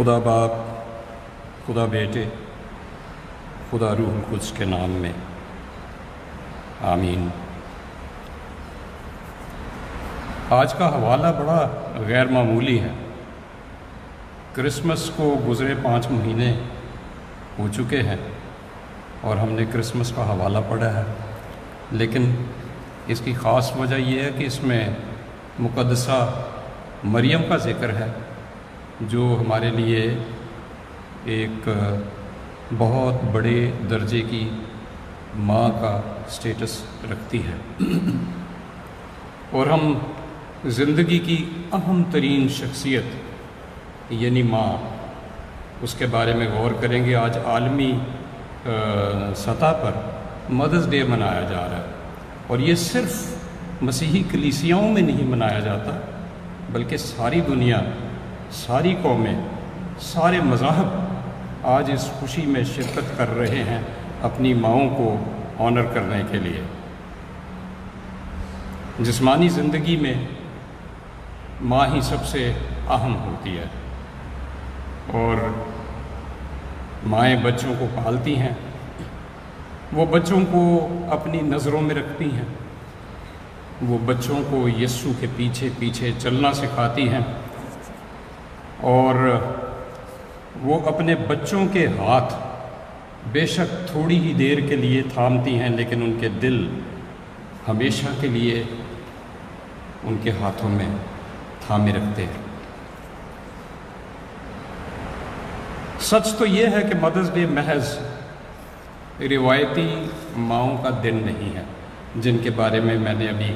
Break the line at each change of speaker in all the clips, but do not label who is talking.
خدا باپ، خدا بیٹے، خدا روح القدس کے نام میں آمین۔ آج کا حوالہ بڑا غیر معمولی ہے۔ کرسمس کو گزرے 5 مہینے ہو چکے ہیں اور ہم نے کرسمس کا حوالہ پڑھا ہے، لیکن اس کی خاص وجہ یہ ہے کہ اس میں مقدسہ مریم کا ذکر ہے، جو ہمارے لیے ایک بہت بڑے درجے کی ماں کا سٹیٹس رکھتی ہے، اور ہم زندگی کی اہم ترین شخصیت یعنی ماں، اس کے بارے میں غور کریں گے۔ آج عالمی سطح پر مدرس ڈے منایا جا رہا ہے، اور یہ صرف مسیحی کلیسیاؤں میں نہیں منایا جاتا، بلکہ ساری دنیا، ساری قومیں، سارے مذاہب آج اس خوشی میں شرکت کر رہے ہیں اپنی ماؤں کو آنر کرنے کے لیے۔ جسمانی زندگی میں ماں ہی سب سے اہم ہوتی ہے، اور مائیں بچوں کو پالتی ہیں، وہ بچوں کو اپنی نظروں میں رکھتی ہیں، وہ بچوں کو یسوع کے پیچھے پیچھے چلنا سکھاتی ہیں، اور وہ اپنے بچوں کے ہاتھ بے شک تھوڑی ہی دیر کے لیے تھامتی ہیں، لیکن ان کے دل ہمیشہ کے لیے ان کے ہاتھوں میں تھامے رکھتے ہیں۔ سچ تو یہ ہے کہ مدرس ڈے محض روایتی ماؤں کا دن نہیں ہے، جن کے بارے میں نے ابھی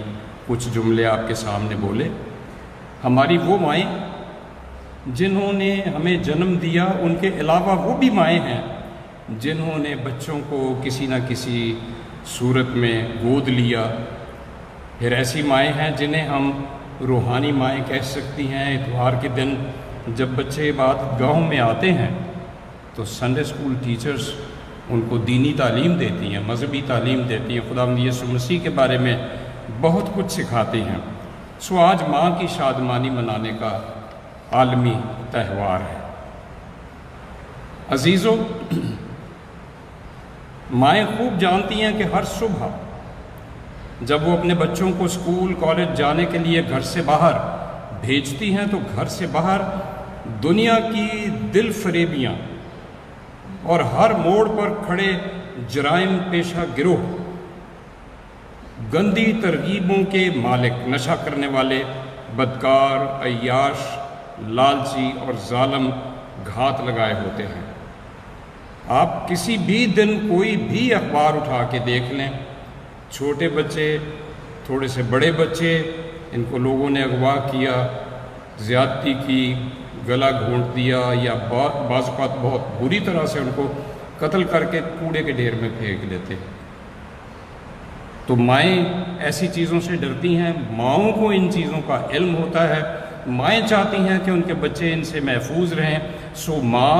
کچھ جملے آپ کے سامنے بولے۔ ہماری وہ مائیں جنہوں نے ہمیں جنم دیا، ان کے علاوہ وہ بھی مائیں ہیں جنہوں نے بچوں کو کسی نہ کسی صورت میں گود لیا۔ پھر ایسی مائیں ہیں جنہیں ہم روحانی مائیں کہہ سکتی ہیں۔ اتوار کے دن جب بچے عبادت گاہوں میں آتے ہیں تو سنڈے اسکول ٹیچرز ان کو دینی تعلیم دیتی ہیں، مذہبی تعلیم دیتی ہیں، خداوند یسوع مسیح کے بارے میں بہت کچھ سکھاتی ہیں۔ سو آج ماں کی شادمانی منانے کا عالمی تہوار ہے۔ عزیزو، مائیں خوب جانتی ہیں کہ ہر صبح جب وہ اپنے بچوں کو اسکول کالج جانے کے لیے گھر سے باہر بھیجتی ہیں تو گھر سے باہر دنیا کی دل فریبیاں اور ہر موڑ پر کھڑے جرائم پیشہ گروہ، گندی ترغیبوں کے مالک، نشہ کرنے والے، بدکار، عیاش، لالچی اور ظالم گھات لگائے ہوتے ہیں۔ آپ کسی بھی دن کوئی بھی اخبار اٹھا کے دیکھ لیں، چھوٹے بچے، تھوڑے سے بڑے بچے، ان کو لوگوں نے اغوا کیا، زیادتی کی، گلا گھونٹ دیا، یا بعض اوقات بہت بری طرح سے ان کو قتل کر کے کوڑے کے ڈھیر میں پھینک دیتے۔ تو مائیں ایسی چیزوں سے ڈرتی ہیں، ماؤں کو ان چیزوں کا علم ہوتا ہے، مائیں چاہتی ہیں کہ ان کے بچے ان سے محفوظ رہیں۔ سو ماں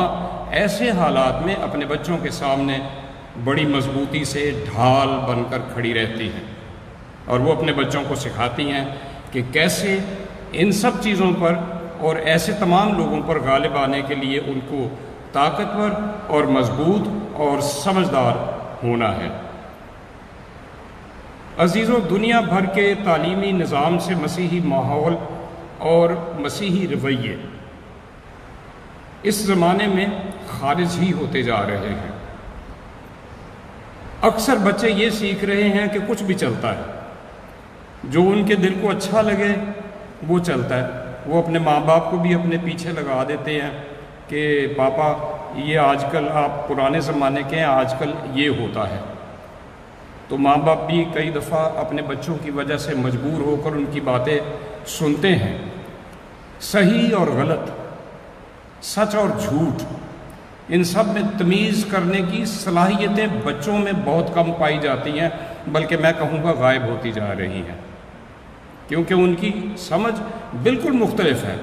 ایسے حالات میں اپنے بچوں کے سامنے بڑی مضبوطی سے ڈھال بن کر کھڑی رہتی ہیں، اور وہ اپنے بچوں کو سکھاتی ہیں کہ کیسے ان سب چیزوں پر اور ایسے تمام لوگوں پر غالب آنے کے لیے ان کو طاقتور اور مضبوط اور سمجھدار ہونا ہے۔ عزیزو، دنیا بھر کے تعلیمی نظام سے مسیحی ماحول اور مسیحی رویے اس زمانے میں خارج ہی ہوتے جا رہے ہیں۔ اکثر بچے یہ سیکھ رہے ہیں کہ کچھ بھی چلتا ہے، جو ان کے دل کو اچھا لگے وہ چلتا ہے۔ وہ اپنے ماں باپ کو بھی اپنے پیچھے لگا دیتے ہیں کہ پاپا یہ آج کل آپ پرانے زمانے کے ہیں، آج کل یہ ہوتا ہے۔ تو ماں باپ بھی کئی دفعہ اپنے بچوں کی وجہ سے مجبور ہو کر ان کی باتیں سنتے ہیں۔ صحیح اور غلط، سچ اور جھوٹ، ان سب میں تمیز کرنے کی صلاحیتیں بچوں میں بہت کم پائی جاتی ہیں، بلکہ میں کہوں گا غائب ہوتی جا رہی ہیں، کیونکہ ان کی سمجھ بالکل مختلف ہے،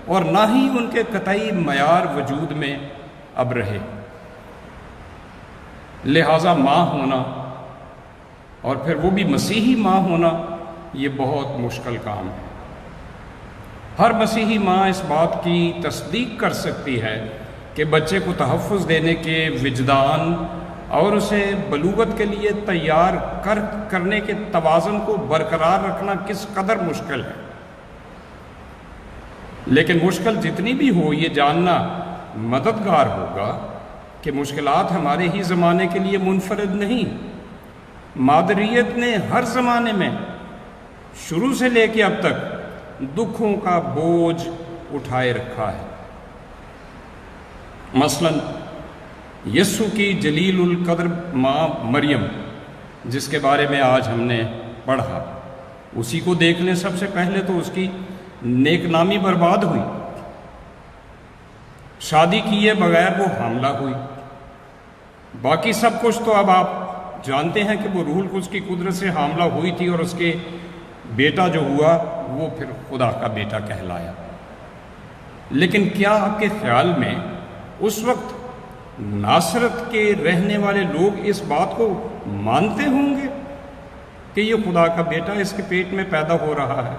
اور نہ ہی ان کے قطعی معیار وجود میں اب رہے۔ لہٰذا ماں ہونا، اور پھر وہ بھی مسیحی ماں ہونا، یہ بہت مشکل کام ہے۔ ہر مسیحی ماں اس بات کی تصدیق کر سکتی ہے کہ بچے کو تحفظ دینے کے وجدان اور اسے بلوغت کے لیے تیار کرنے کے توازن کو برقرار رکھنا کس قدر مشکل ہے۔ لیکن مشکل جتنی بھی ہو، یہ جاننا مددگار ہوگا کہ مشکلات ہمارے ہی زمانے کے لیے منفرد نہیں۔ مادریت نے ہر زمانے میں شروع سے لے کے اب تک دکھوں کا بوجھ اٹھائے رکھا ہے۔ مثلا یسوع کی جلیل القدر ماں مریم، جس کے بارے میں آج ہم نے پڑھا، اسی کو دیکھنے سب سے پہلے تو اس کی نیک نامی برباد ہوئی۔ شادی کیے بغیر وہ حاملہ ہوئی۔ باقی سب کچھ تو اب آپ جانتے ہیں کہ وہ روح القدس کی قدرت سے حاملہ ہوئی تھی، اور اس کے بیٹا جو ہوا وہ پھر خدا کا بیٹا کہلایا۔ لیکن کیا آپ کے خیال میں اس وقت ناصرت کے رہنے والے لوگ اس بات کو مانتے ہوں گے کہ یہ خدا کا بیٹا اس کے پیٹ میں پیدا ہو رہا ہے؟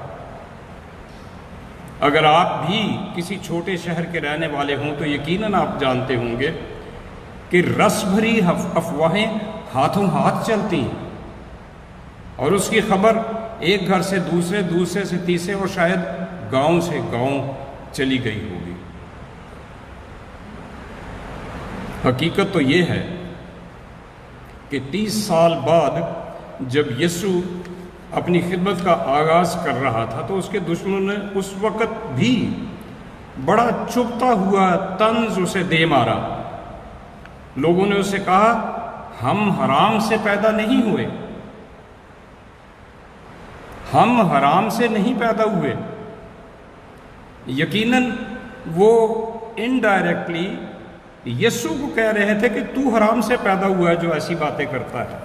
اگر آپ بھی کسی چھوٹے شہر کے رہنے والے ہوں تو یقیناً آپ جانتے ہوں گے کہ رس بھری افواہیں ہاتھوں ہاتھ چلتی ہیں، اور اس کی خبر ایک گھر سے دوسرے، دوسرے سے تیسرے، اور شاید گاؤں سے گاؤں چلی گئی ہوگی۔ حقیقت تو یہ ہے کہ 30 سال بعد جب یسوع اپنی خدمت کا آغاز کر رہا تھا تو اس کے دشمنوں نے اس وقت بھی بڑا چبھتا ہوا طنز اسے دے مارا۔ لوگوں نے اسے کہا، ہم حرام سے پیدا نہیں ہوئے، ہم حرام سے نہیں پیدا ہوئے۔ یقیناً وہ انڈائریکٹلی یسوع کو کہہ رہے تھے کہ تو حرام سے پیدا ہوا ہے جو ایسی باتیں کرتا ہے۔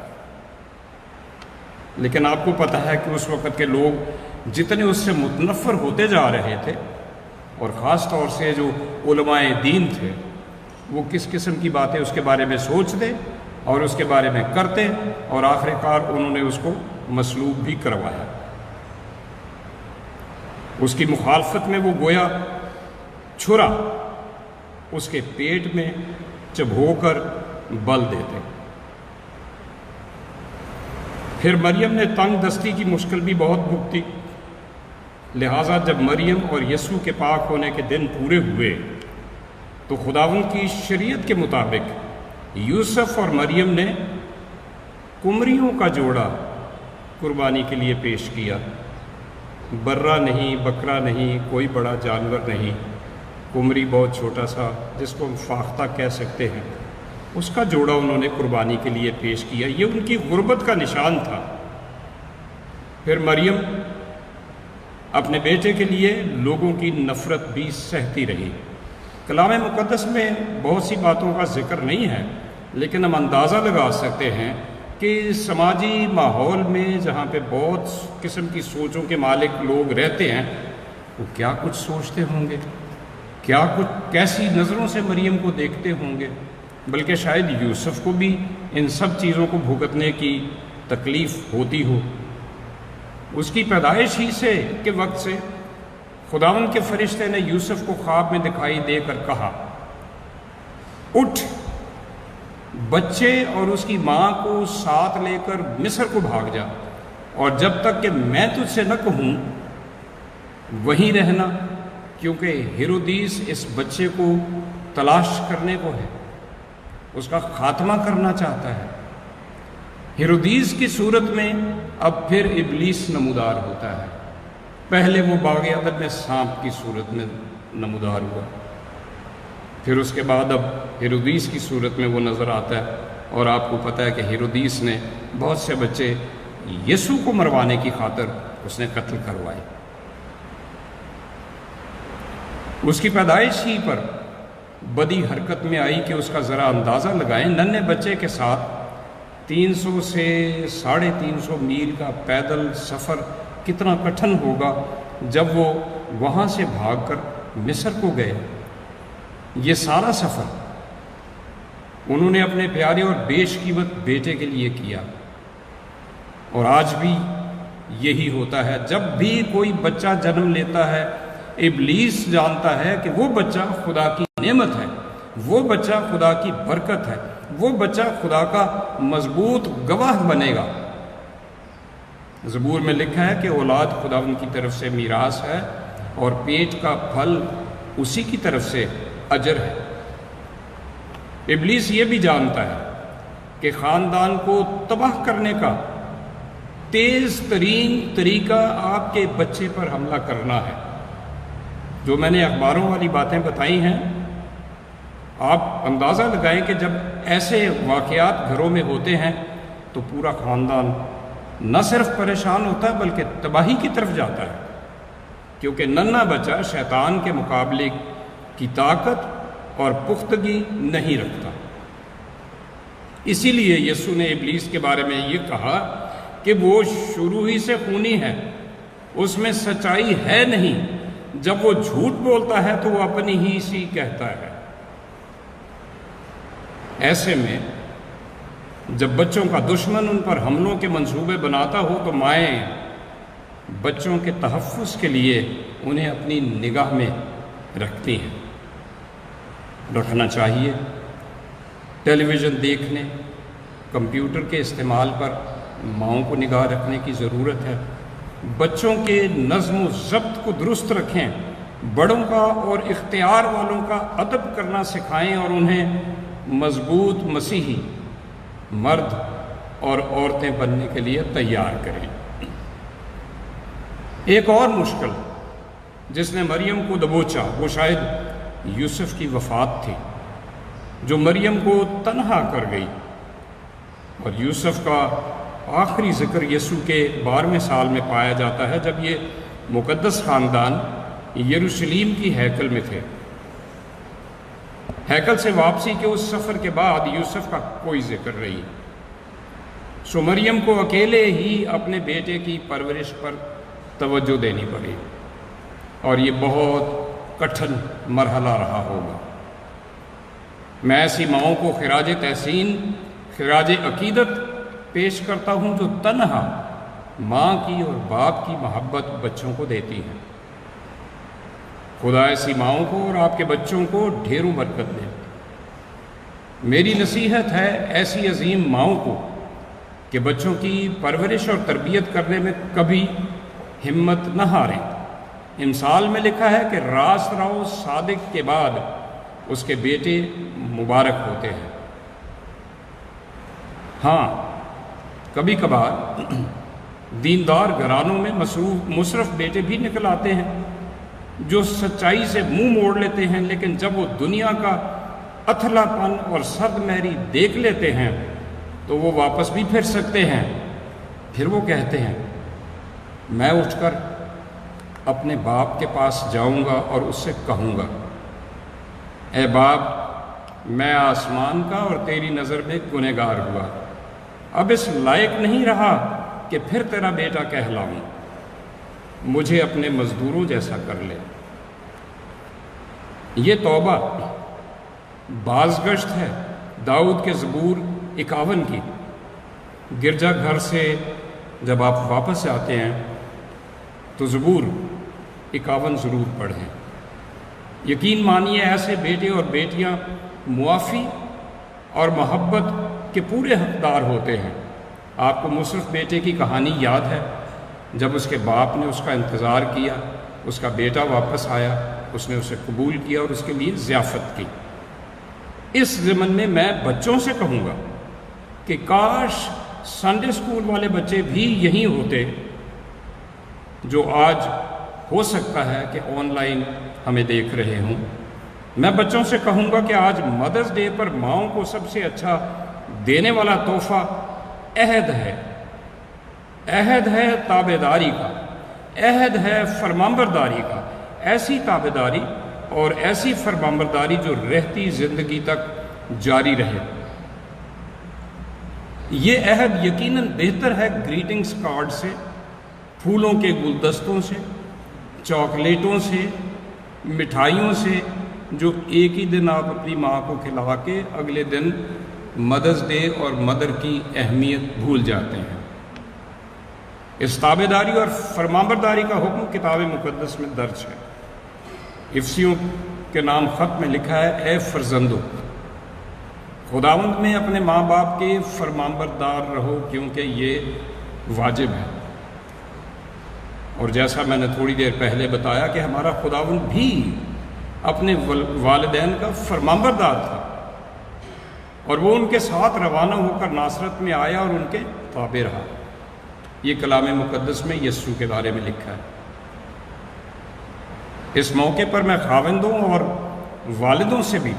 لیکن آپ کو پتہ ہے کہ اس وقت کے لوگ جتنے اس سے متنفر ہوتے جا رہے تھے، اور خاص طور سے جو علماء دین تھے، وہ کس قسم کی باتیں اس کے بارے میں سوچتے اور اس کے بارے میں کرتے، اور آخر کار انہوں نے اس کو مصلوب بھی کروایا۔ اس کی مخالفت میں وہ گویا چھرا اس کے پیٹ میں چبھو کر بل دیتے۔ پھر مریم نے تنگ دستی کی مشکل بھی بہت بھگتی، لہٰذا جب مریم اور یسوع کے پاک ہونے کے دن پورے ہوئے تو خداوند کی شریعت کے مطابق یوسف اور مریم نے کمریوں کا جوڑا قربانی کے لیے پیش کیا۔ برا نہیں، بکرا نہیں، کوئی بڑا جانور نہیں، کمری بہت چھوٹا سا جس کو ہم فاختہ کہہ سکتے ہیں، اس کا جوڑا انہوں نے قربانی کے لیے پیش کیا۔ یہ ان کی غربت کا نشان تھا۔ پھر مریم اپنے بیٹے کے لیے لوگوں کی نفرت بھی سہتی رہی۔ کلام مقدس میں بہت سی باتوں کا ذکر نہیں ہے، لیکن ہم اندازہ لگا سکتے ہیں کہ سماجی ماحول میں جہاں پہ بہت قسم کی سوچوں کے مالک لوگ رہتے ہیں، وہ کیا کچھ سوچتے ہوں گے، کیا کچھ کیسی نظروں سے مریم کو دیکھتے ہوں گے۔ بلکہ شاید یوسف کو بھی ان سب چیزوں کو بھگتنے کی تکلیف ہوتی ہو۔ اس کی پیدائش ہی سے کے وقت سے خداوند کے فرشتے نے یوسف کو خواب میں دکھائی دے کر کہا، اٹھ، بچے اور اس کی ماں کو ساتھ لے کر مصر کو بھاگ جا، اور جب تک کہ میں تجھ سے نہ کہوں وہیں رہنا، کیونکہ ہیرودیس اس بچے کو تلاش کرنے کو ہے، اس کا خاتمہ کرنا چاہتا ہے۔ ہیرودیس کی صورت میں اب پھر ابلیس نمودار ہوتا ہے۔ پہلے وہ باغ عدن میں سانپ کی صورت میں نمودار ہوا، پھر اس کے بعد اب ہیرودیس کی صورت میں وہ نظر آتا ہے۔ اور آپ کو پتہ ہے کہ ہیرودیس نے بہت سے بچے یسوع کو مروانے کی خاطر اس نے قتل کروائے۔ اس کی پیدائش ہی پر بدی حرکت میں آئی کہ اس کا ذرا اندازہ لگائیں، ننھے بچے کے ساتھ 300 سے 350 میل کا پیدل سفر کتنا کٹھن ہوگا جب وہ وہاں سے بھاگ کر مصر کو گئے۔ یہ سارا سفر انہوں نے اپنے پیارے اور بیش قیمت بیٹے کے لیے کیا، اور آج بھی یہی ہوتا ہے۔ جب بھی کوئی بچہ جنم لیتا ہے، ابلیس جانتا ہے کہ وہ بچہ خدا کی نعمت ہے، وہ بچہ خدا کی برکت ہے، وہ بچہ خدا کا مضبوط گواہ بنے گا۔ زبور میں لکھا ہے کہ اولاد خدا ان کی طرف سے میراث ہے اور پیٹ کا پھل اسی کی طرف سے اجر ہے۔ ابلیس یہ بھی جانتا ہے کہ خاندان کو تباہ کرنے کا تیز ترین طریقہ آپ کے بچے پر حملہ کرنا ہے۔ جو میں نے اخباروں والی باتیں بتائی ہیں، آپ اندازہ لگائیں کہ جب ایسے واقعات گھروں میں ہوتے ہیں تو پورا خاندان نہ صرف پریشان ہوتا ہے بلکہ تباہی کی طرف جاتا ہے، کیونکہ ننھا بچہ شیطان کے مقابلے کی طاقت اور پختگی نہیں رکھتا۔ اسی لیے یسوع نے ابلیس کے بارے میں یہ کہا کہ وہ شروع ہی سے خونی ہے، اس میں سچائی ہے نہیں، جب وہ جھوٹ بولتا ہے تو وہ اپنی ہی سی کہتا ہے۔ ایسے میں جب بچوں کا دشمن ان پر حملوں کے منصوبے بناتا ہو تو مائیں بچوں کے تحفظ کے لیے انہیں اپنی نگاہ میں رکھتی ہیں، رکھنا چاہیے۔ ٹیلی ویژن دیکھنے، کمپیوٹر کے استعمال پر ماؤں کو نگاہ رکھنے کی ضرورت ہے۔ بچوں کے نظم و ضبط کو درست رکھیں، بڑوں کا اور اختیار والوں کا ادب کرنا سکھائیں اور انہیں مضبوط مسیحی مرد اور عورتیں بننے کے لیے تیار کریں۔ ایک اور مشکل جس نے مریم کو دبوچا وہ شاید یوسف کی وفات تھی، جو مریم کو تنہا کر گئی، اور یوسف کا آخری ذکر یسوع کے 12ویں سال میں پایا جاتا ہے جب یہ مقدس خاندان یروشلیم کی ہیکل میں تھے۔ ہیکل سے واپسی کے اس سفر کے بعد یوسف کا کوئی ذکر نہیں، سو مریم کو اکیلے ہی اپنے بیٹے کی پرورش پر توجہ دینی پڑی، اور یہ بہت کٹھن مرحلہ رہا ہوگا۔ میں ایسی ماؤں کو خراج تحسین، خراج عقیدت پیش کرتا ہوں جو تنہا ماں کی اور باپ کی محبت بچوں کو دیتی ہیں۔ خدا ایسی ماؤں کو اور آپ کے بچوں کو ڈھیروں برکت دے۔ میری نصیحت ہے ایسی عظیم ماؤں کو کہ بچوں کی پرورش اور تربیت کرنے میں کبھی ہمت نہ ہاریں۔ امثال میں لکھا ہے کہ راست راؤ صادق کے بعد اس کے بیٹے مبارک ہوتے ہیں۔ ہاں، کبھی کبھار دیندار گھرانوں میں مصرف بیٹے بھی نکل آتے ہیں جو سچائی سے منہ موڑ لیتے ہیں، لیکن جب وہ دنیا کا اتھلا پن اور سرد مہری دیکھ لیتے ہیں تو وہ واپس بھی پھر سکتے ہیں۔ پھر وہ کہتے ہیں، میں اٹھ کر اپنے باپ کے پاس جاؤں گا اور اس سے کہوں گا، اے باپ، میں آسمان کا اور تیری نظر میں گنہگار ہوا، اب اس لائق نہیں رہا کہ پھر تیرا بیٹا کہلاؤں، مجھے اپنے مزدوروں جیسا کر لے۔ یہ توبہ بازگشت ہے داؤد کے زبور 51 کی۔ گرجا گھر سے جب آپ واپس آتے ہیں تو زبور 51 ضرور پڑھیں۔ یقین مانیے ایسے بیٹے اور بیٹیاں معافی اور محبت کے پورے حقدار ہوتے ہیں۔ آپ کو مصرف بیٹے کی کہانی یاد ہے، جب اس کے باپ نے اس کا انتظار کیا، اس کا بیٹا واپس آیا، اس نے اسے قبول کیا اور اس کے لیے ضیافت کی۔ اس ضمن میں میں بچوں سے کہوں گا کہ کاش سنڈے اسکول والے بچے بھی یہی ہوتے جو آج ہو سکتا ہے کہ آن لائن ہمیں دیکھ رہے ہوں۔ میں بچوں سے کہوں گا کہ آج مدرس ڈے پر ماؤں کو سب سے اچھا دینے والا تحفہ عہد ہے۔ عہد ہے تابعداری کا، عہد ہے فرمانبرداری کا، ایسی تابعداری اور ایسی فرمانبرداری جو رہتی زندگی تک جاری رہے۔ یہ عہد یقیناً بہتر ہے گریٹنگز کارڈ سے، پھولوں کے گلدستوں سے، چاکلیٹوں سے، مٹھائیوں سے، جو ایک ہی دن آپ اپنی ماں کو کھلا کے اگلے دن مدرس ڈے اور مدر کی اہمیت بھول جاتے ہیں۔ اس تابعداری اور فرمانبرداری کا حکم کتاب مقدس میں درج ہے۔ افسیوں کے نام خط میں لکھا ہے، اے فرزندو، خداوند میں اپنے ماں باپ کے فرمانبردار رہو، کیونکہ یہ واجب ہے۔ اور جیسا میں نے تھوڑی دیر پہلے بتایا کہ ہمارا خداوند بھی اپنے والدین کا فرمانبردار تھا، اور وہ ان کے ساتھ روانہ ہو کر ناصرت میں آیا اور ان کے تابع رہا۔ یہ کلام مقدس میں یسوع کے بارے میں لکھا ہے۔ اس موقع پر میں خاوندوں اور والدوں سے بھی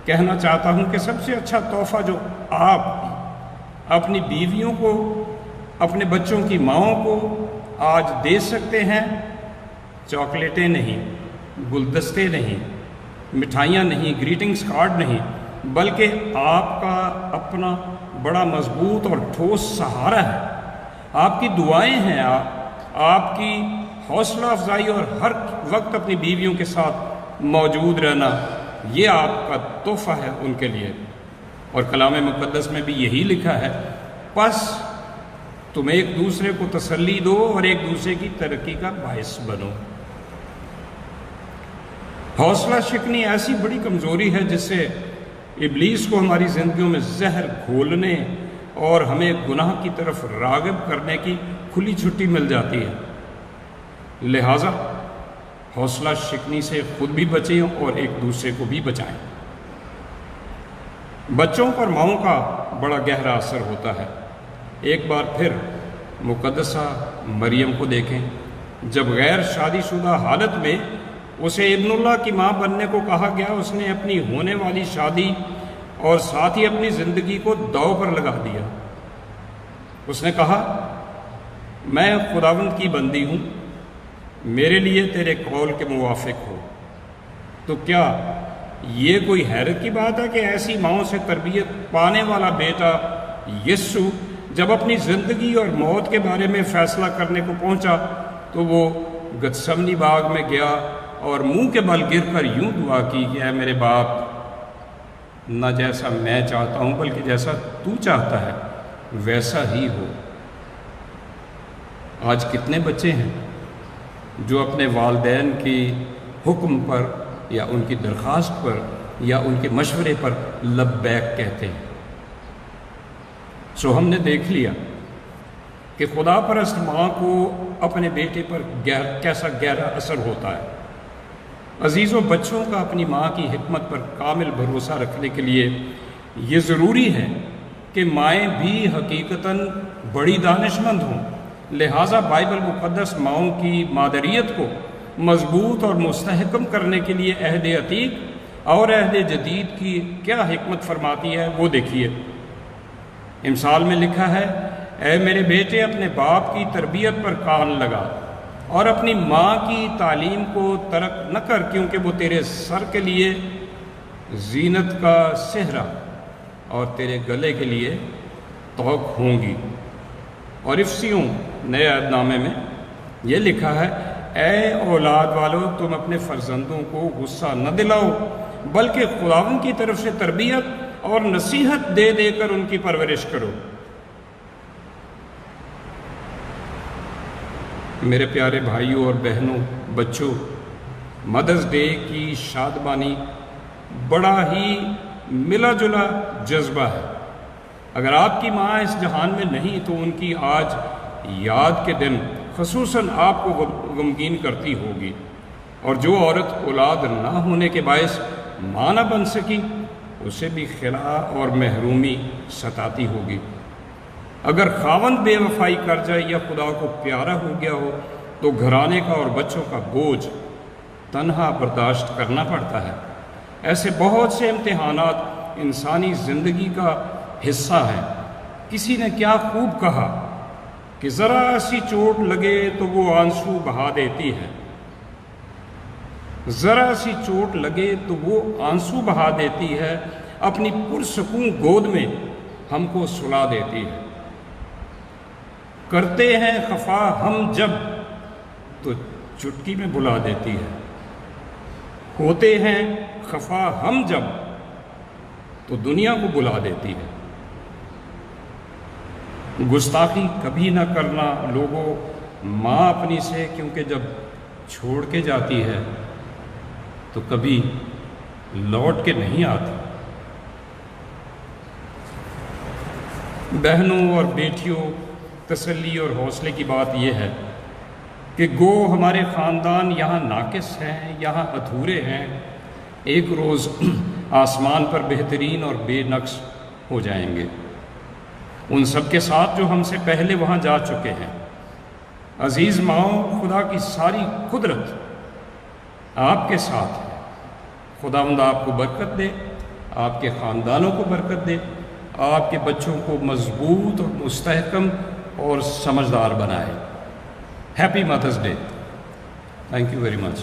کہنا چاہتا ہوں کہ سب سے اچھا تحفہ جو آپ اپنی بیویوں کو، اپنے بچوں کی ماؤں کو آج دے سکتے ہیں، چاکلیٹیں نہیں، گلدستے نہیں، مٹھائیاں نہیں، گریٹنگز کارڈ نہیں، بلکہ آپ کا اپنا بڑا مضبوط اور ٹھوس سہارا ہے۔ آپ کی دعائیں ہیں، آپ کی حوصلہ افزائی اور ہر وقت اپنی بیویوں کے ساتھ موجود رہنا، یہ آپ کا تحفہ ہے ان کے لیے۔ اور کلام مقدس میں بھی یہی لکھا ہے، پس تم ایک دوسرے کو تسلی دو اور ایک دوسرے کی ترقی کا باعث بنو۔ حوصلہ شکنی ایسی بڑی کمزوری ہے جس سے ابلیس کو ہماری زندگیوں میں زہر گھولنے اور ہمیں گناہ کی طرف راغب کرنے کی کھلی چھٹی مل جاتی ہے۔ لہٰذا حوصلہ شکنی سے خود بھی بچیں اور ایک دوسرے کو بھی بچائیں۔ بچوں پر ماؤں کا بڑا گہرا اثر ہوتا ہے۔ ایک بار پھر مقدسہ مریم کو دیکھیں، جب غیر شادی شدہ حالت میں اسے ابن اللہ کی ماں بننے کو کہا گیا، اس نے اپنی ہونے والی شادی اور ساتھ ہی اپنی زندگی کو داؤ پر لگا دیا۔ اس نے کہا، میں خداوند کی بندی ہوں، میرے لیے تیرے قول کے موافق ہو۔ تو کیا یہ کوئی حیرت کی بات ہے کہ ایسی ماؤں سے تربیت پانے والا بیٹا یسوع جب اپنی زندگی اور موت کے بارے میں فیصلہ کرنے کو پہنچا تو وہ گتسمنی باغ میں گیا اور منہ کے بل گر کر یوں دعا کی کہ اے میرے باپ، نہ جیسا میں چاہتا ہوں بلکہ جیسا تو چاہتا ہے ویسا ہی ہو۔ آج کتنے بچے ہیں جو اپنے والدین کی حکم پر یا ان کی درخواست پر یا ان کے مشورے پر لبیک کہتے ہیں۔ سو ہم نے دیکھ لیا کہ خدا پرست ماں کو اپنے بیٹے پر کیسا گہرا اثر ہوتا ہے۔ عزیزوں، بچوں کا اپنی ماں کی حکمت پر کامل بھروسہ رکھنے کے لیے یہ ضروری ہے کہ مائیں بھی حقیقتاً بڑی دانش مند ہوں۔ لہٰذا بائبل مقدس ماؤں کی مادریت کو مضبوط اور مستحکم کرنے کے لیے عہد عتیق اور عہد جدید کی کیا حکمت فرماتی ہے وہ دیکھیے۔ امثال میں لکھا ہے، اے میرے بیٹے، اپنے باپ کی تربیت پر کان لگا اور اپنی ماں کی تعلیم کو ترک نہ کر، کیونکہ وہ تیرے سر کے لیے زینت کا صحرا اور تیرے گلے کے لیے توق ہوں گی۔ اور افسیوں نئے عہد نامے میں یہ لکھا ہے، اے اولاد والو، تم اپنے فرزندوں کو غصہ نہ دلاؤ بلکہ خداوند کی طرف سے تربیت اور نصیحت دے دے کر ان کی پرورش کرو۔ میرے پیارے بھائیوں اور بہنوں، بچوں، مدرس ڈے کی شادمانی بڑا ہی ملا جلا جذبہ ہے۔ اگر آپ کی ماں اس جہان میں نہیں تو ان کی آج یاد کے دن خصوصاً آپ کو غمگین کرتی ہوگی، اور جو عورت اولاد نہ ہونے کے باعث ماں نہ بن سکی اسے بھی خلا اور محرومی ستاتی ہوگی۔ اگر خاوند بے وفائی کر جائے یا خدا کو پیارا ہو گیا ہو تو گھرانے کا اور بچوں کا بوجھ تنہا برداشت کرنا پڑتا ہے۔ ایسے بہت سے امتحانات انسانی زندگی کا حصہ ہیں۔ کسی نے کیا خوب کہا کہ ذرا سی چوٹ لگے تو وہ آنسو بہا دیتی ہے، ذرا سی چوٹ لگے تو وہ آنسو بہا دیتی ہے، اپنی پرسکون گود میں ہم کو سلا دیتی ہے۔ کرتے ہیں خفا ہم جب تو چٹکی میں بلا دیتی ہے، ہوتے ہیں خفا ہم جب تو دنیا کو بلا دیتی ہے۔ گستاخی کبھی نہ کرنا لوگوں، ماں اپنی سے، کیونکہ جب چھوڑ کے جاتی ہے تو کبھی لوٹ کے نہیں آتی۔ بہنوں اور بیٹیوں، تسلی اور حوصلے کی بات یہ ہے کہ گو ہمارے خاندان یہاں ناقص ہیں، یہاں ادھورے ہیں، ایک روز آسمان پر بہترین اور بے نقص ہو جائیں گے، ان سب کے ساتھ جو ہم سے پہلے وہاں جا چکے ہیں۔ عزیز ماؤں، خدا کی ساری قدرت آپ کے ساتھ ہے۔ خداوند آپ کو برکت دے، آپ کے خاندانوں کو برکت دے، آپ کے بچوں کو مضبوط اور مستحکم اور سمجھدار بنائے۔ ہیپی مدرس day. Thank you very much.